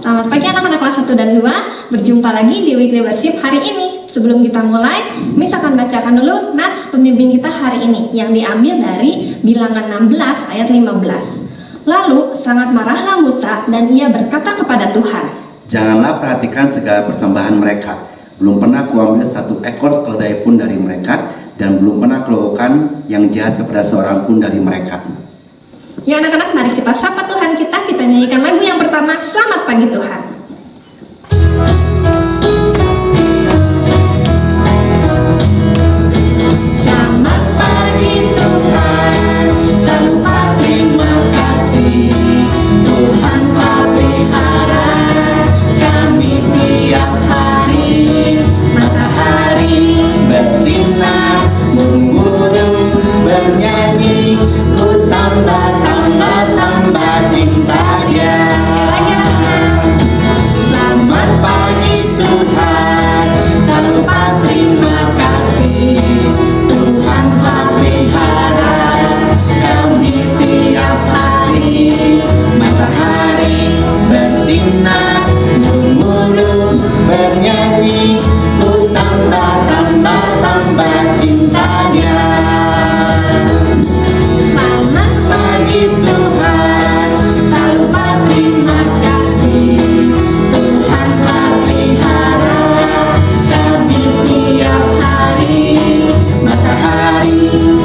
Selamat pagi anak-anak kelas 1 dan 2. Berjumpa lagi di Weekly Worship hari ini. Sebelum kita mulai, Miss akan bacakan dulu nats pembimbing kita hari ini yang diambil dari Bilangan 16 ayat 15. Lalu sangat marahlah Musa dan ia berkata kepada Tuhan, "Janganlah perhatikan segala persembahan mereka. Belum pernah kuambil satu ekor keledai pun dari mereka, dan belum pernah kulakukan yang jahat kepada seorang pun dari mereka." Ya anak-anak, mari kita sapa Tuhan kita nyanyikan lagu yang pertama, Selamat Pagi Tuhan. Selamat pagi Tuhan, tanpa terima kasih. Tuhan pelihara kami tiap hari. Matahari bersinar, burung bernyanyi. Ku tambah cinta Dia. Selamat pagi Tuhan, tak lupa terima kasih. Tuhan pelihara kami tiap hari. Matahari bersinar, burung bernyanyi. Ku tambah cinta Dia. Selamat pagi Tuhan, tak lupa terima kasih. Tuhan pelihara kami tiap hari. Matahari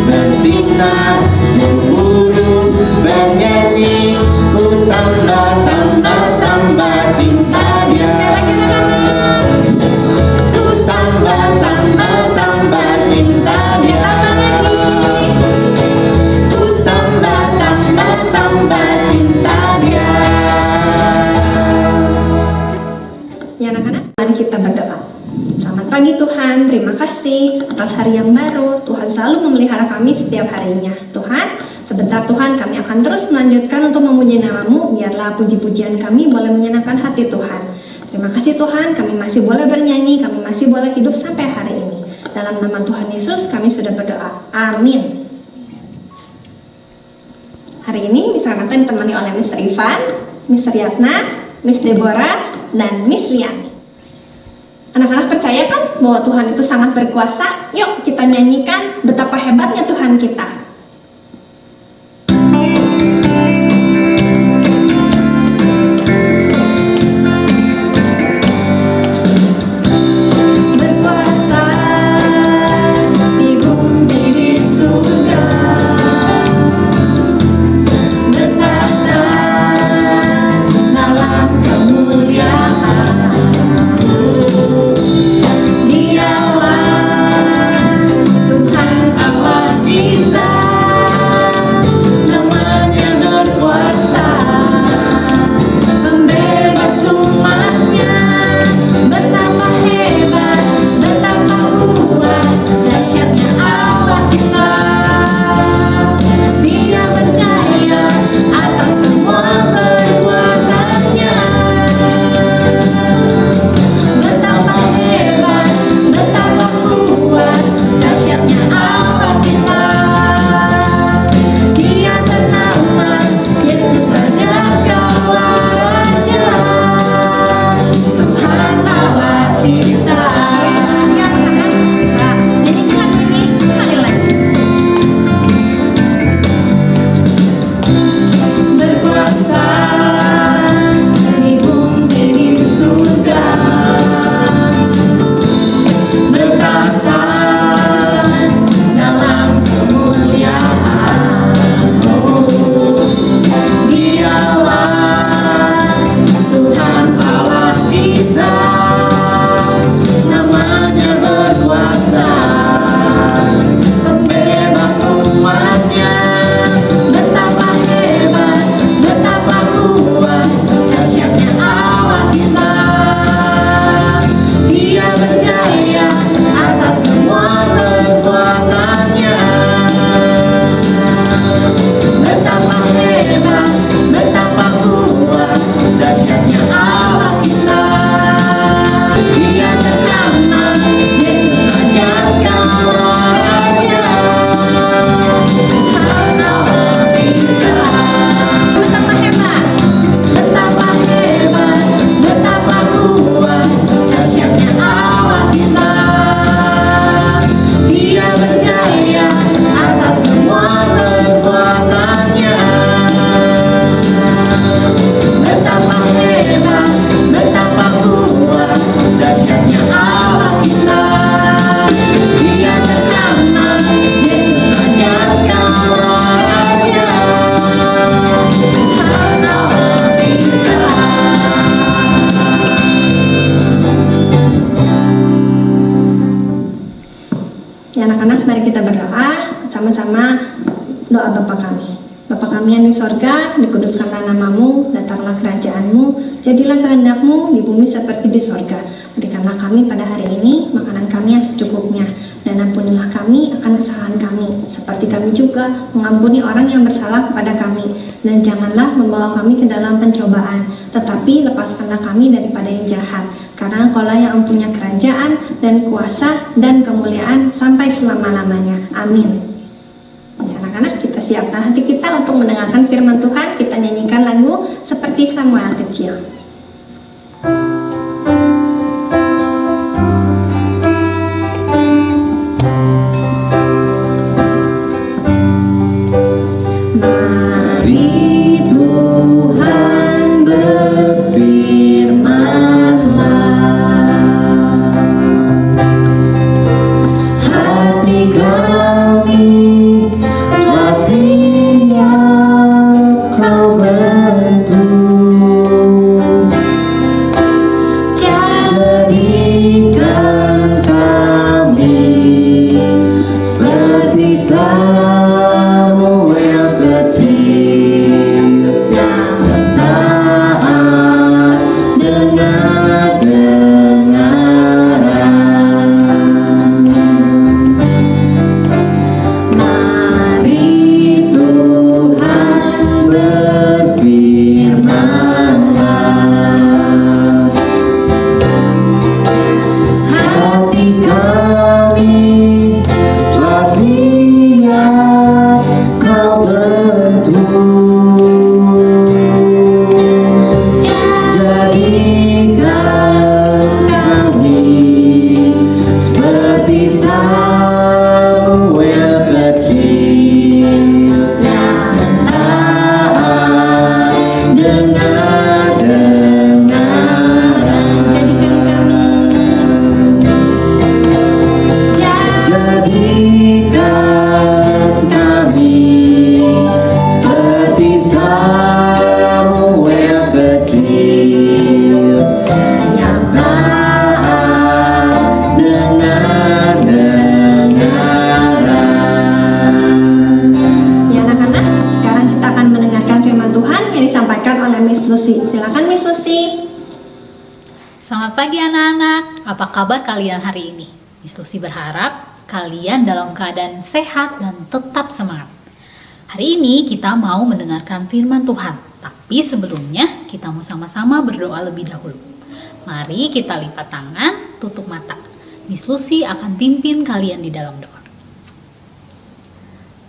bersinar, burung bernyanyi. Ku tambah cinta Dia. Ku tambah cinta Dia. Ku tambah cinta Dia. Ya anak-anak, mari kita berdoa. Selamat pagi Tuhan, terima kasih atas hari yang baru. Tuhan selalu memelihara kami setiap harinya. Tuhan, sebentar Tuhan, kami akan terus melanjutkan untuk memuji nama-Mu. Biarlah puji-pujian kami boleh menyenangkan hati Tuhan. Terima kasih Tuhan, kami masih boleh bernyanyi, kami masih boleh hidup sampai hari ini. Dalam nama Tuhan Yesus kami sudah berdoa. Amin. Hari ini Miss Renata ditemani oleh Mr. Ivan, Mr. Yatna, Miss Deborah, dan Miss Liani. Anak-anak percaya kan bahwa Tuhan itu sangat berkuasa? Yuk kita nyanyikan betapa hebatnya Tuhan kita. Berkuasa di bumi di surga, bertahta dalam kemuliaan. Dialah Tuhan Allah kita. Ya anak-anak, mari kita berdoa sama-sama. Doa Bapa kami. Bapa kami yang di sorga, dikuduskanlah namamu, datanglah kerajaanmu, jadilah kehendakmu di bumi seperti di sorga. Berikanlah kami pada hari ini makanan kami yang secukupnya, dan ampunilah kami akan kesalahan kami, seperti kami juga mengampuni orang yang bersalah kepada kami. Dan janganlah membawa kami ke dalam pencobaan, tetapi lepaskanlah kami daripada yang jahat. Karena Engkaulah yang mempunyai kerajaan dan kuasa dan kemuliaan sampai selama-lamanya. Amin. Ya, anak-anak, kita siapkan hati kita untuk mendengarkan firman Tuhan. Kita nyanyikan lagu Seperti Samuel Kecil. Mari Tuhan berfirman-Lah, hati kami telah siap Kau bentuk, jadikan kami seperti Samuel kecil yang taat dengar dengaran. Mari Tuhan berfirman-Lah, hati kami telah siap Kau bentuk, jadikan kami seperti Samuel kecil yang taat dengar dengaran. Jadikan kami seperti Samuel kecil yang taat dengar dengaran. Ya anak-anak, sekarang kita akan mendengarkan firman Tuhan yang disampaikan oleh Miss Lucy. Silakan Miss Lucy. Selamat pagi anak-anak, apa kabar kalian hari ini? Miss Lucy berharap kalian dalam keadaan sehat dan tetap semangat. Hari ini kita mau mendengarkan firman Tuhan, tapi sebelumnya kita mau sama-sama berdoa lebih dahulu. Mari kita lipat tangan, tutup mata. Miss Lucy akan pimpin kalian di dalam doa.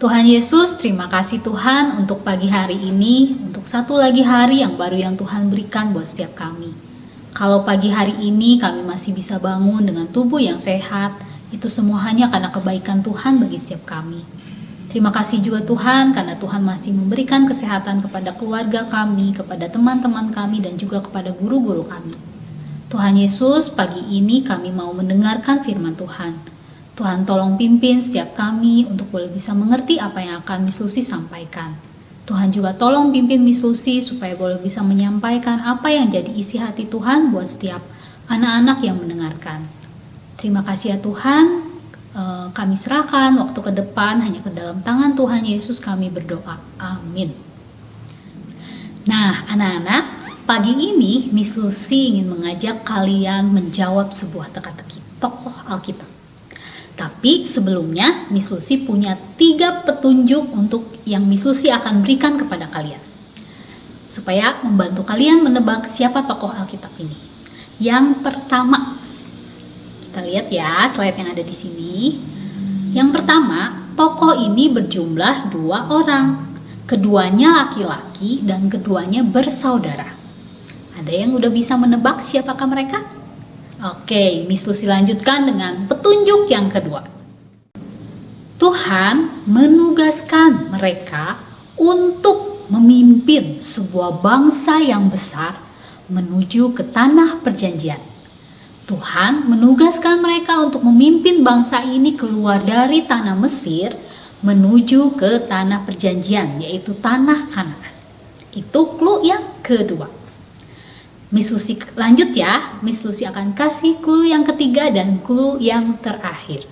Tuhan Yesus, terima kasih Tuhan untuk pagi hari ini, untuk satu lagi hari yang baru yang Tuhan berikan buat setiap kami. Kalau pagi hari ini kami masih bisa bangun dengan tubuh yang sehat, itu semua hanya karena kebaikan Tuhan bagi setiap kami. Terima kasih juga Tuhan karena Tuhan masih memberikan kesehatan kepada keluarga kami, kepada teman-teman kami, dan juga kepada guru-guru kami. Tuhan Yesus, pagi ini kami mau mendengarkan firman Tuhan. Tuhan tolong pimpin setiap kami untuk boleh bisa mengerti apa yang akan Miss Lucy sampaikan. Tuhan juga tolong pimpin Miss Lucy supaya boleh bisa menyampaikan apa yang jadi isi hati Tuhan buat setiap anak-anak yang mendengarkan. Terima kasih ya Tuhan, kami serahkan waktu ke depan hanya ke dalam tangan Tuhan Yesus kami berdoa. Amin. Nah anak-anak, pagi ini Miss Lucy ingin mengajak kalian menjawab sebuah teka-teki tokoh Alkitab. Tapi sebelumnya Miss Lucy punya 3 petunjuk untuk yang Miss Lucy akan berikan kepada kalian, supaya membantu kalian menebak siapa tokoh Alkitab ini. Yang pertama, kita lihat ya slide yang ada di sini. Yang pertama, tokoh ini berjumlah 2 orang. Keduanya laki-laki dan keduanya bersaudara. Ada yang udah bisa menebak siapakah mereka? Oke, Miss Lucy lanjutkan dengan petunjuk yang kedua. Tuhan menugaskan mereka untuk memimpin sebuah bangsa yang besar menuju ke tanah perjanjian. Tuhan menugaskan mereka untuk memimpin bangsa ini keluar dari tanah Mesir menuju ke tanah perjanjian, yaitu tanah Kanaan. Itu clue yang kedua. Miss Lucy lanjut ya, Miss Lucy akan kasih clue yang ketiga dan clue yang terakhir.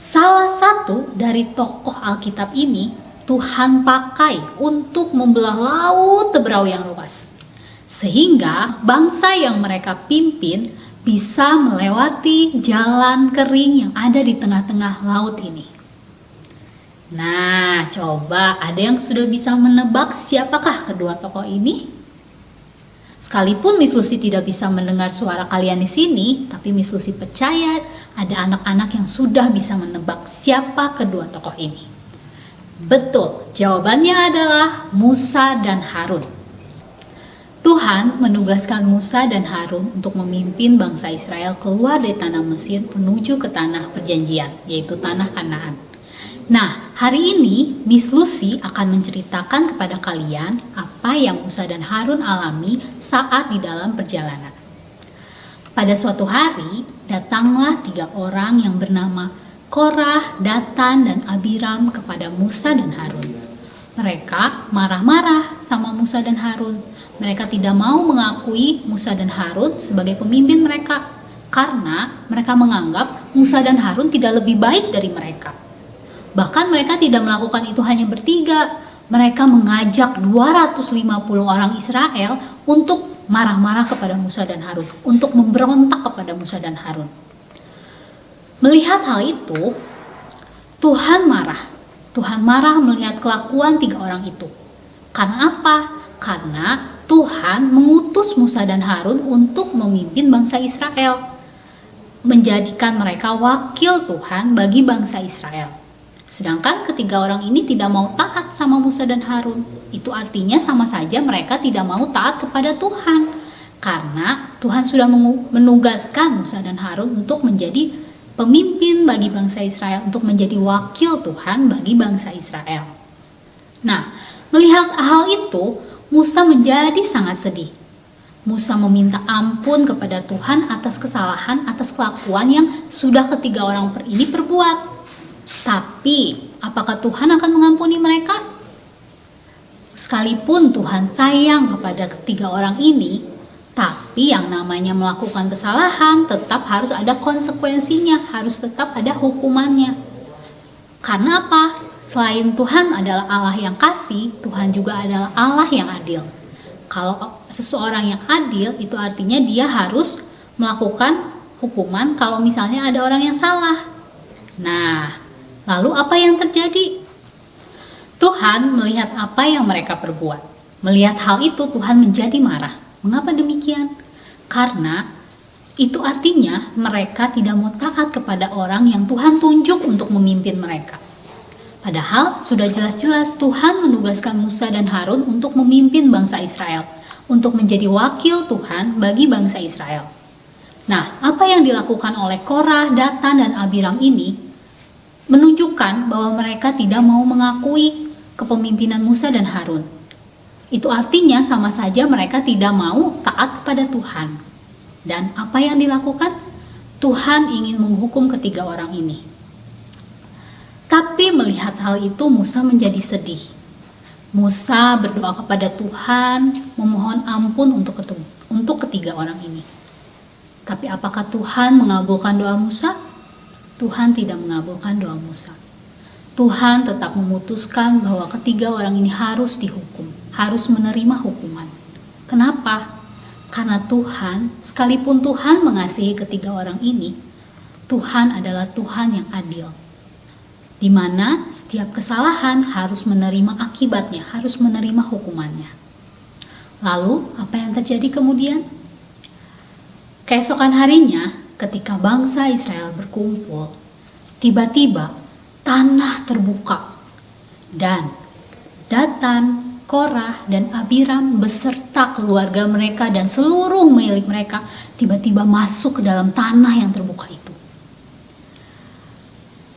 Salah satu dari tokoh Alkitab ini Tuhan pakai untuk membelah laut Teberau yang luas, sehingga bangsa yang mereka pimpin bisa melewati jalan kering yang ada di tengah-tengah laut ini. Nah, coba ada yang sudah bisa menebak siapakah kedua tokoh ini? Sekalipun Miss Lucy tidak bisa mendengar suara kalian di sini, tapi Miss Lucy percaya ada anak-anak yang sudah bisa menebak siapa kedua tokoh ini. Betul, jawabannya adalah Musa dan Harun. Tuhan menugaskan Musa dan Harun untuk memimpin bangsa Israel keluar dari tanah Mesir menuju ke tanah perjanjian, yaitu tanah Kanaan. Nah, hari ini Miss Lucy akan menceritakan kepada kalian apa yang Musa dan Harun alami saat di dalam perjalanan. Pada suatu hari, datanglah 3 orang yang bernama Korah, Datan, dan Abiram kepada Musa dan Harun. Mereka marah-marah sama Musa dan Harun. Mereka tidak mau mengakui Musa dan Harun sebagai pemimpin mereka karena mereka menganggap Musa dan Harun tidak lebih baik dari mereka. Bahkan mereka tidak melakukan itu hanya bertiga. Mereka mengajak 250 orang Israel untuk marah-marah kepada Musa dan Harun, untuk memberontak kepada Musa dan Harun. Melihat hal itu, Tuhan marah. Tuhan marah melihat kelakuan 3 orang itu. Karena apa? Karena Tuhan mengutus Musa dan Harun untuk memimpin bangsa Israel, menjadikan mereka wakil Tuhan bagi bangsa Israel. Sedangkan ketiga orang ini tidak mau taat sama Musa dan Harun. Itu artinya sama saja mereka tidak mau taat kepada Tuhan. Karena Tuhan sudah menugaskan Musa dan Harun untuk menjadi pemimpin bagi bangsa Israel, untuk menjadi wakil Tuhan bagi bangsa Israel. Nah, melihat hal itu, Musa menjadi sangat sedih. Musa meminta ampun kepada Tuhan atas kesalahan, atas kelakuan yang sudah ketiga orang ini perbuat. Tapi, apakah Tuhan akan mengampuni mereka? Sekalipun Tuhan sayang kepada ketiga orang ini, tapi yang namanya melakukan kesalahan tetap harus ada konsekuensinya, harus tetap ada hukumannya. Karena apa? Selain Tuhan adalah Allah yang kasih, Tuhan juga adalah Allah yang adil. Kalau seseorang yang adil, itu artinya dia harus melakukan hukuman kalau misalnya ada orang yang salah. Nah, lalu apa yang terjadi? Tuhan melihat apa yang mereka perbuat. Melihat hal itu, Tuhan menjadi marah. Mengapa demikian? Karena itu artinya mereka tidak mau taat kepada orang yang Tuhan tunjuk untuk memimpin mereka. Padahal sudah jelas-jelas Tuhan menugaskan Musa dan Harun untuk memimpin bangsa Israel, untuk menjadi wakil Tuhan bagi bangsa Israel. Nah, apa yang dilakukan oleh Korah, Datan, dan Abiram ini menunjukkan bahwa mereka tidak mau mengakui kepemimpinan Musa dan Harun. Itu artinya sama saja mereka tidak mau taat kepada Tuhan. Dan apa yang dilakukan? Tuhan ingin menghukum ketiga orang ini. Tapi melihat hal itu, Musa menjadi sedih. Musa berdoa kepada Tuhan, memohon ampun untuk ketiga orang ini. Tapi apakah Tuhan mengabulkan doa Musa? Tuhan tidak mengabulkan doa Musa. Tuhan tetap memutuskan bahwa ketiga orang ini harus dihukum, harus menerima hukuman. Kenapa? Karena Tuhan, sekalipun Tuhan mengasihi ketiga orang ini, Tuhan adalah Tuhan yang adil, di mana setiap kesalahan harus menerima akibatnya, harus menerima hukumannya. Lalu, apa yang terjadi kemudian? Keesokan harinya, ketika bangsa Israel berkumpul, tiba-tiba tanah terbuka dan Datan, Korah, dan Abiram beserta keluarga mereka dan seluruh milik mereka tiba-tiba masuk ke dalam tanah yang terbuka itu.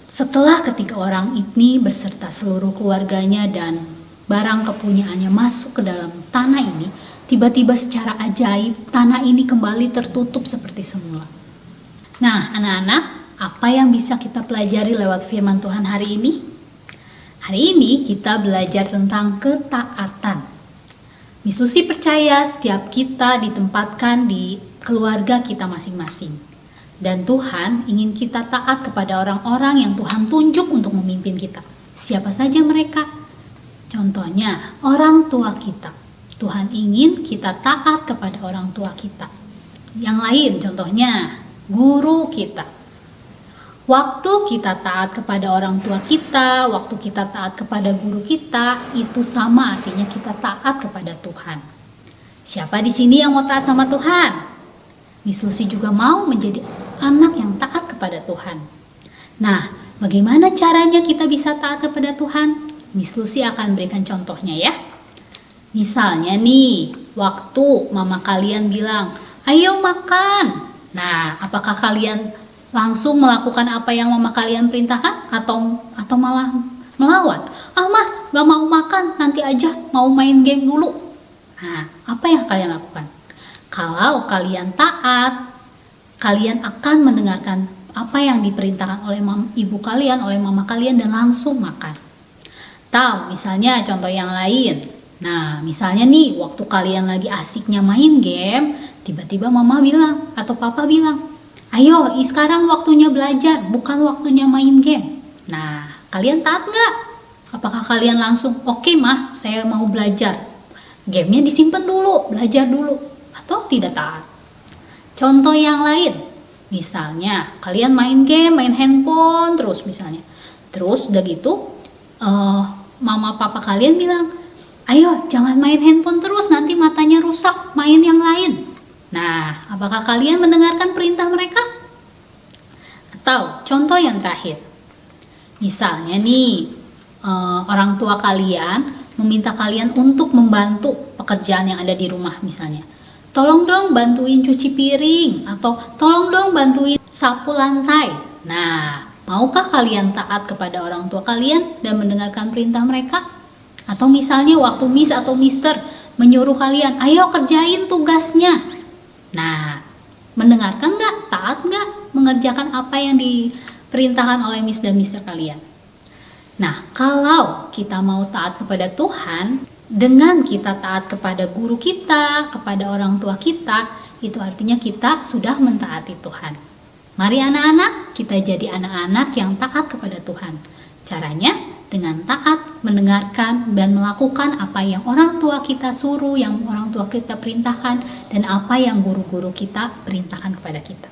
Setelah ketiga orang ini beserta seluruh keluarganya dan barang kepunyaannya masuk ke dalam tanah ini, tiba-tiba secara ajaib tanah ini kembali tertutup seperti semula. Nah, anak-anak, apa yang bisa kita pelajari lewat firman Tuhan hari ini? Hari ini kita belajar tentang ketaatan. Miss Lucy percaya setiap kita ditempatkan di keluarga kita masing-masing. Dan Tuhan ingin kita taat kepada orang-orang yang Tuhan tunjuk untuk memimpin kita. Siapa saja mereka? Contohnya, orang tua kita. Tuhan ingin kita taat kepada orang tua kita. Yang lain contohnya, guru kita. Waktu kita taat kepada orang tua kita, waktu kita taat kepada guru kita, itu sama artinya kita taat kepada Tuhan. Siapa di sini yang mau taat sama Tuhan? Miss Lucy juga mau menjadi anak yang taat kepada Tuhan. Nah, bagaimana caranya kita bisa taat kepada Tuhan? Miss Lucy akan berikan contohnya ya. Misalnya nih, waktu mama kalian bilang, ayo makan. Nah, apakah kalian langsung melakukan apa yang mama kalian perintahkan atau malah melawan? Ah mah, gak mau makan, nanti aja mau main game dulu. Nah, apa yang kalian lakukan? Kalau kalian taat, kalian akan mendengarkan apa yang diperintahkan oleh ibu kalian, oleh mama kalian dan langsung makan. Tahu, misalnya contoh yang lain. Nah, misalnya nih, waktu kalian lagi asiknya main game, tiba-tiba mama bilang atau papa bilang, ayo sekarang waktunya belajar, bukan waktunya main game. Nah, kalian taat nggak? Apakah kalian langsung, oke mah, saya mau belajar. Gamenya disimpan dulu, belajar dulu. Atau tidak taat? Contoh yang lain, misalnya kalian main game, main handphone terus misalnya. Terus udah gitu, mama papa kalian bilang, ayo jangan main handphone terus, nanti matanya rusak, main yang lain. Nah, apakah kalian mendengarkan perintah mereka? Atau contoh yang terakhir, misalnya nih, orang tua kalian meminta kalian untuk membantu pekerjaan yang ada di rumah misalnya. Tolong dong bantuin cuci piring, atau tolong dong bantuin sapu lantai. Nah, maukah kalian taat kepada orang tua kalian dan mendengarkan perintah mereka? Atau misalnya waktu Miss atau Mister menyuruh kalian, ayo kerjain tugasnya. Nah, mendengarkan nggak? Taat nggak? Mengerjakan apa yang diperintahkan oleh Miss dan Mister kalian? Nah, kalau kita mau taat kepada Tuhan, dengan kita taat kepada guru kita, kepada orang tua kita, itu artinya kita sudah mentaati Tuhan. Mari anak-anak, kita jadi anak-anak yang taat kepada Tuhan. Caranya dengan taat, mendengarkan, dan melakukan apa yang orang tua kita suruh, yang orang tua kita perintahkan, dan apa yang guru-guru kita perintahkan kepada kita.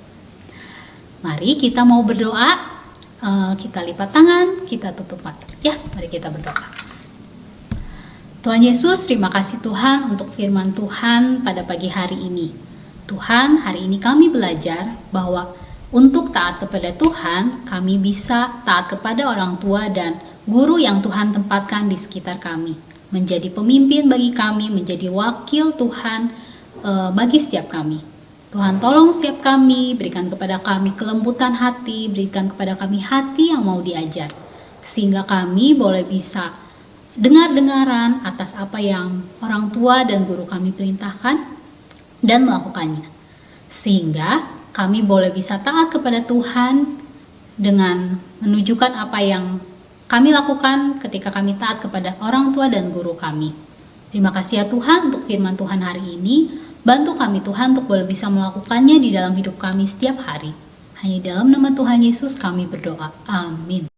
Mari kita mau berdoa, kita lipat tangan, kita tutup mata. Ya, mari kita berdoa. Tuhan Yesus, terima kasih Tuhan untuk firman Tuhan pada pagi hari ini. Tuhan, hari ini kami belajar bahwa untuk taat kepada Tuhan, kami bisa taat kepada orang tua dan guru yang Tuhan tempatkan di sekitar kami. Menjadi pemimpin bagi kami, menjadi wakil Tuhan bagi setiap kami. Tuhan tolong setiap kami, berikan kepada kami kelembutan hati, berikan kepada kami hati yang mau diajar. Sehingga kami boleh bisa dengar-dengaran atas apa yang orang tua dan guru kami perintahkan dan melakukannya. Sehingga kami boleh bisa taat kepada Tuhan dengan menunjukkan apa yang kami lakukan ketika kami taat kepada orang tua dan guru kami. Terima kasih ya Tuhan untuk firman Tuhan hari ini. Bantu kami Tuhan untuk boleh bisa melakukannya di dalam hidup kami setiap hari. Hanya dalam nama Tuhan Yesus kami berdoa. Amin.